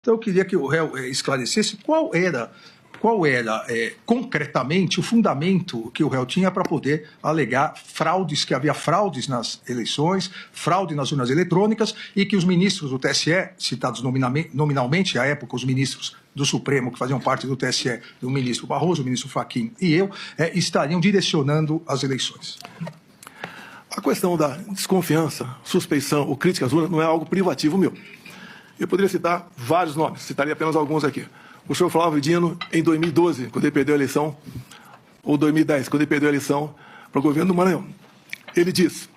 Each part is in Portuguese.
Então, eu queria que o réu esclarecesse qual era concretamente o fundamento que o réu tinha para poder alegar fraudes, que havia fraudes nas eleições, fraude nas urnas eletrônicas e que os ministros do TSE, citados nominalmente à época, os ministros do Supremo, que faziam parte do TSE, o ministro Barroso, o ministro Fachin e eu, estariam direcionando as eleições. A questão da desconfiança, suspeição ou crítica às urnas não é algo privativo meu. Eu poderia citar vários nomes, citaria apenas alguns aqui. O senhor Flávio Dino, em 2012, quando ele perdeu a eleição, ou 2010, quando ele perdeu a eleição para o governo do Maranhão. Ele disse,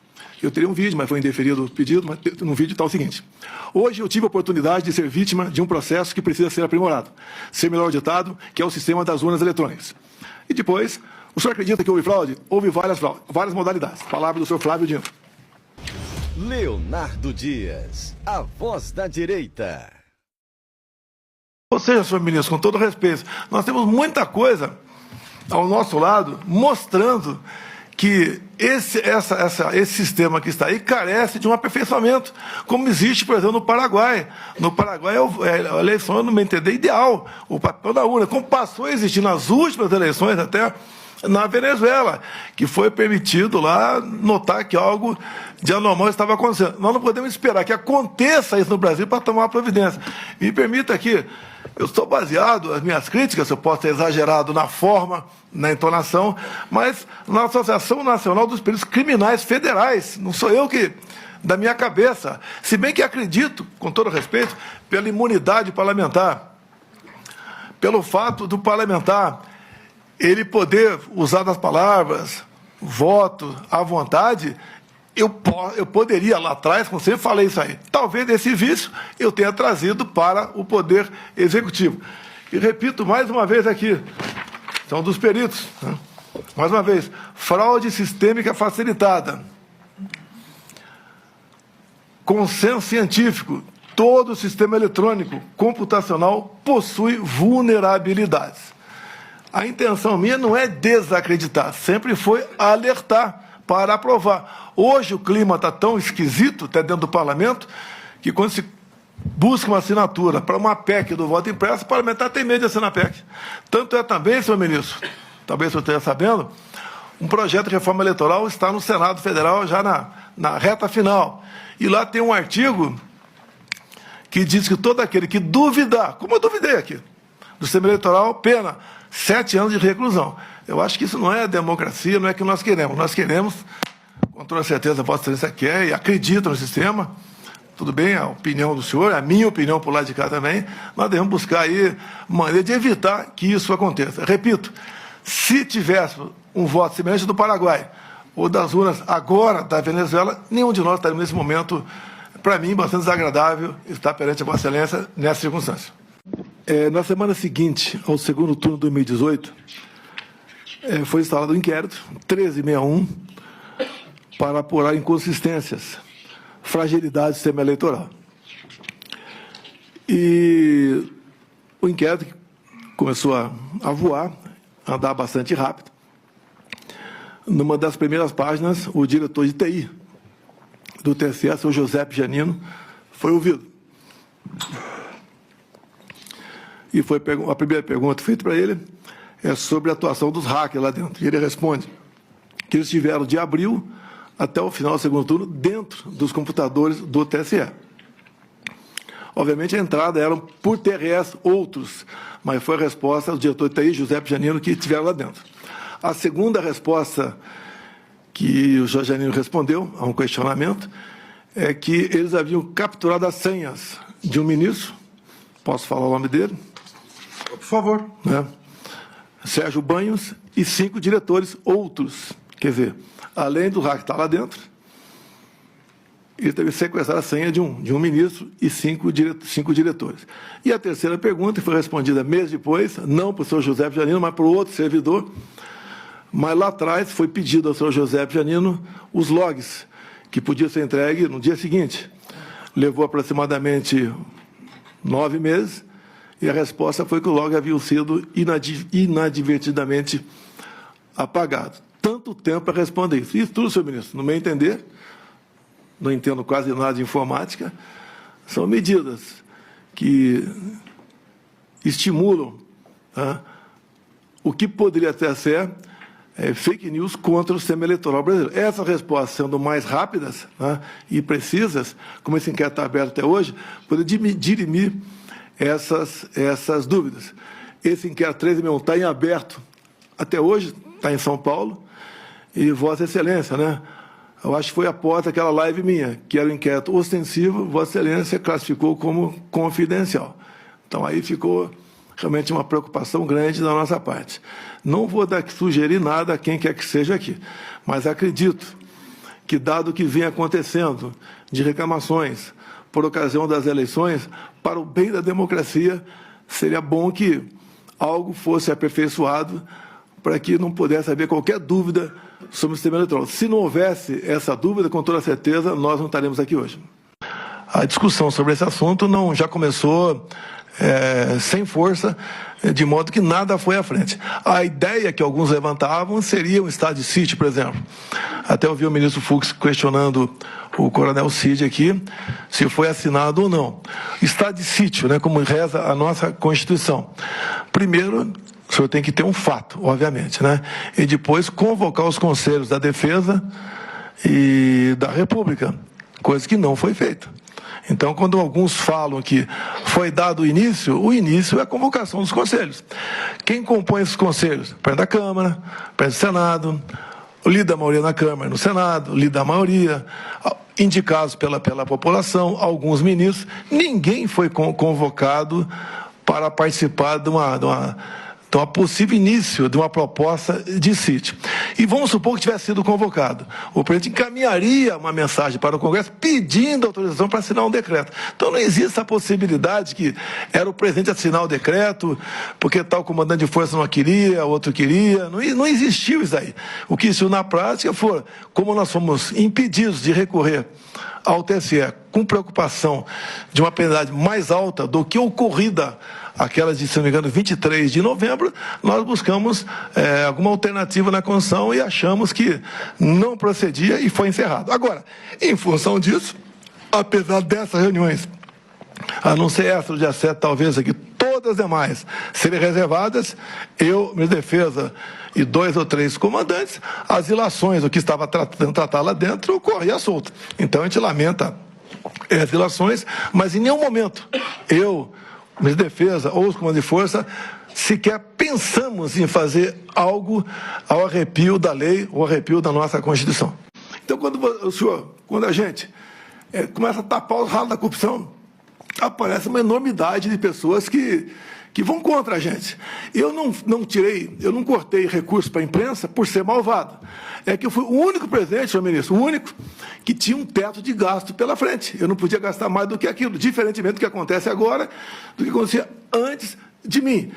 eu teria um vídeo, mas foi indeferido o pedido, mas no vídeo está o seguinte: hoje eu tive a oportunidade de ser vítima de um processo que precisa ser aprimorado, ser melhor auditado, que é o sistema das urnas eletrônicas. E depois, o senhor acredita que houve fraude? Houve várias modalidades. Palavra do senhor Flávio Dino. Leonardo Dias, a voz da direita. Ou seja, senhor ministro, com todo respeito, nós temos muita coisa ao nosso lado mostrando que esse sistema que está aí carece de um aperfeiçoamento, como existe, por exemplo, no Paraguai. No Paraguai, a eleição, no meu entender, ideal, o papel da urna, como passou a existir nas últimas eleições até na Venezuela, que foi permitido lá notar que algo de anormal estava acontecendo. Nós não podemos esperar que aconteça isso no Brasil para tomar providência. Me permita aqui, eu estou baseado, as minhas críticas, eu posso ter exagerado na forma, na entonação, mas na Associação Nacional dos Peritos Criminais Federais, não sou eu que, da minha cabeça, se bem que acredito, com todo respeito, pela imunidade parlamentar, pelo fato do parlamentar ele poder usar das palavras, voto, à vontade, eu poderia lá atrás, como sempre falei isso aí, talvez esse vício eu tenha trazido para o Poder Executivo. E repito mais uma vez aqui, são dos peritos, né? Mais uma vez, fraude sistêmica facilitada, consenso científico, todo o sistema eletrônico computacional possui vulnerabilidades. A intenção minha não é desacreditar, sempre foi alertar para aprovar. Hoje o clima está tão esquisito, até dentro do parlamento, que quando se busca uma assinatura para uma PEC do voto impresso, o parlamentar tem medo de assinar a PEC. Tanto é também, senhor ministro, talvez o senhor esteja sabendo, um projeto de reforma eleitoral está no Senado Federal já na reta final. E lá tem um artigo que diz que todo aquele que duvidar, como eu duvidei aqui, do sistema eleitoral, pena 7 anos de reclusão. Eu acho que isso não é democracia, não é o que nós queremos. Nós queremos, com toda certeza, a Vossa Excelência quer e acredita no sistema. Tudo bem, a opinião do senhor, a minha opinião por lá de cá também. Nós devemos buscar aí maneira de evitar que isso aconteça. Repito, se tivéssemos um voto semelhante do Paraguai ou das urnas agora da Venezuela, nenhum de nós estaria nesse momento, para mim, bastante desagradável estar perante a Vossa Excelência nessa circunstância. Na semana seguinte ao segundo turno de 2018, foi instalado um inquérito, 1361, para apurar inconsistências, fragilidades do sistema eleitoral. E o inquérito começou a voar, a andar bastante rápido. Numa das primeiras páginas, o diretor de TI do TSE, o senhor José Janino, foi ouvido. E foi a primeira pergunta feita para ele é sobre a atuação dos hackers lá dentro. E ele responde que eles estiveram de abril até o final do segundo turno dentro dos computadores do TSE. Obviamente, a entrada era por TRS outros, mas foi a resposta do diretor de TI, José Janino, que estiveram lá dentro. A segunda resposta que o José Janino respondeu a um questionamento é que eles haviam capturado as senhas de um ministro, posso falar o nome dele? Por favor. Né? Sérgio Banhos e 5 diretores outros. Quer dizer, além do hack estar lá dentro, ele teve que sequestrar a senha de um ministro e 5 diretores. E a terceira pergunta foi respondida meses depois, não para o senhor José Janino, mas para o outro servidor. Mas lá atrás foi pedido ao senhor José Janino os logs, que podiam ser entregues no dia seguinte. Levou aproximadamente 9 meses, e a resposta foi que o log havia sido inadvertidamente apagado. Tanto tempo para responder isso. Isso tudo, senhor ministro, no meu entender, não entendo quase nada de informática, são medidas que estimulam, tá, o que poderia até ser fake news contra o sistema eleitoral brasileiro. Essas respostas sendo mais rápidas, né, e precisas, como esse inquérito está aberto até hoje, poderia dirimir essas dúvidas. Esse inquérito 1361 está em aberto até hoje, está em São Paulo, e Vossa Excelência, né, eu acho que foi após aquela live minha, que era um inquérito ostensivo, Vossa Excelência classificou como confidencial. Então, aí ficou realmente uma preocupação grande da nossa parte. Não vou sugerir nada a quem quer que seja aqui, mas acredito que, dado o que vem acontecendo de reclamações por ocasião das eleições, para o bem da democracia, seria bom que algo fosse aperfeiçoado para que não pudesse haver qualquer dúvida sobre o sistema eleitoral. Se não houvesse essa dúvida, com toda certeza, nós não estaremos aqui hoje. A discussão sobre esse assunto já começou sem força, de modo que nada foi à frente. A ideia que alguns levantavam seria um estado de sítio, por exemplo. Até ouvi o ministro Fux questionando o coronel Cid aqui, se foi assinado ou não. Estado de sítio, né, como reza a nossa Constituição. Primeiro, o senhor tem que ter um fato, obviamente, né? E depois convocar os conselhos da Defesa e da República, coisa que não foi feita. Então, quando alguns falam que foi dado o início é a convocação dos conselhos. Quem compõe esses conselhos? O presidente da Câmara, o presidente do Senado, o líder da maioria na Câmara e no Senado, o líder da maioria, indicados pela população, alguns ministros. Ninguém foi convocado para participar de um possível início de uma proposta de sítio. E vamos supor que tivesse sido convocado. O presidente encaminharia uma mensagem para o Congresso pedindo autorização para assinar um decreto. Então não existe a possibilidade que era o presidente assinar o decreto, porque tal comandante de força não queria, outro queria. Não existiu isso aí. O que existiu na prática foi, como nós fomos impedidos de recorrer ao TSE com preocupação de uma penalidade mais alta do que ocorrida aquela de, se não me engano, 23 de novembro, nós buscamos alguma alternativa na Constituição e achamos que não procedia e foi encerrado. Agora, em função disso, apesar dessas reuniões, a não ser essa do dia 7, talvez aqui, todas as demais serem reservadas, eu, minha defesa e 2 ou 3 comandantes, as ilações, o que estava tratando tratar lá dentro, ocorria solto. Então, a gente lamenta as ilações, mas em nenhum momento eu, minha defesa ou os comandos de força, sequer pensamos em fazer algo ao arrepio da lei ou arrepio da nossa Constituição. Então, quando a gente começa a tapar os ralos da corrupção, aparece uma enormidade de pessoas que vão contra a gente. Eu não cortei recursos para a imprensa por ser malvado. É que eu fui o único presidente, senhor ministro, o único que tinha um teto de gasto pela frente. Eu não podia gastar mais do que aquilo, diferentemente do que acontece agora, do que acontecia antes de mim.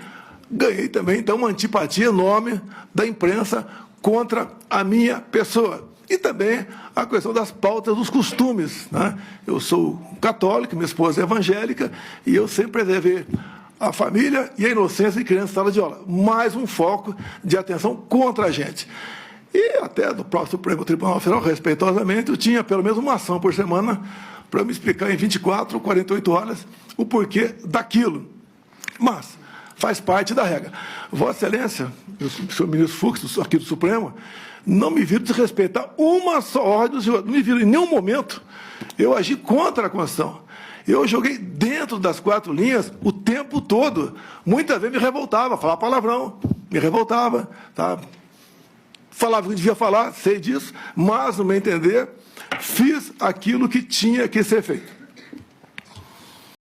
Ganhei também, então, uma antipatia enorme da imprensa contra a minha pessoa. E também a questão das pautas dos costumes, né? Eu sou católico, minha esposa é evangélica, e eu sempre preservei a família e a inocência de criança em sala de aula. Mais um foco de atenção contra a gente. E até do próprio Supremo Tribunal Federal, respeitosamente, eu tinha pelo menos uma ação por semana para me explicar em 24 ou 48 horas o porquê daquilo. Mas faz parte da regra. Vossa Excelência, o senhor ministro Fux, aqui do Supremo, não me viram desrespeitar uma só ordem do senhor. Não me viram em nenhum momento eu agi contra a Constituição. Eu joguei dentro das 4 linhas o tempo todo. Muitas vezes me revoltava, falava palavrão, me revoltava, tá? Falava o que devia falar, sei disso, mas, no meu entender, fiz aquilo que tinha que ser feito.